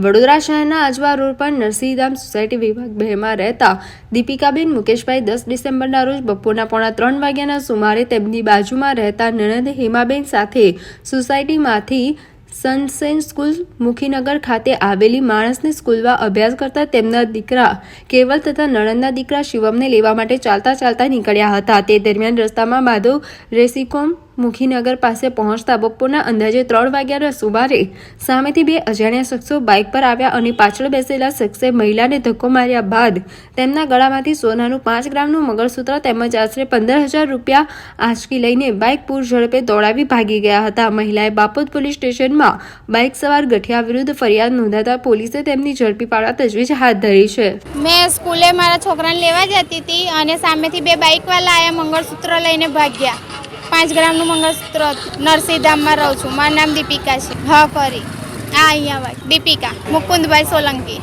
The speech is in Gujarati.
વડોદરા શહેરના આજવા રોડ પર નરસિંહધામ સોસાયટી વિભાગ 2માં રહેતા દીપિકાબેન મુકેશભાઈ 10 ડિસેમ્બરના રોજ બપોરના 2:45 વાગ્યાના સુમારે તેમની બાજુમાં રહેતા નણંદ હેમાબેન સાથે સોસાયટીમાંથી સનશેન સ્કૂલ મુખીનગર ખાતે આવેલી માણસની સ્કૂલમાં અભ્યાસ કરતા તેમના દીકરા કેવલ તથા નણંદના દીકરા શિવમને લેવા માટે ચાલતા નીકળ્યા હતા। તે દરમિયાન રસ્તામાં માધવ રેસીકોમ મુખીનગર પાસે પહોંચતા બપોરના અંદાજે 3 વાગ્યાના સુમારે સામેથી 2 અજાણ્યા શખ્સો બાઇક પર આવ્યા અને પાછળ બેસેલા શખ્સે મહિલાને ધક્કો માર્યા બાદ તેમના ગળામાંથી સોનાનું 5 ગ્રામનું મંગળસૂત્ર તેમજ આશરે 15,000 રૂપિયા આંચકી લઈને બાઇક પૂર ઝડપે દોડાવી ભાગી ગયા હતા। મહિલાએ બાપોદ પોલીસ સ્ટેશનમાં બાઇક સવાર ગઠિયા વિરુદ્ધ ફરિયાદ નોંધાતા પોલીસે તેમની ઝડપી પાડવા તજવીજ હાથ ધરી છે। મેં સ્કૂલે મારા છોકરાને લેવા જતી હતી અને સામેથી 2 બાઇકવાળા આવ્યા, મંગળસૂત્ર લઈને ભાગ્યા। 5 ગ્રામનું મંગળસૂત્ર નરસિંહધામમાં રહું છું। મારું નામ દીપિકા છે। હા, ખરી। અહીંયા વાત દીપિકા મુકુંદભાઈ સોલંકી।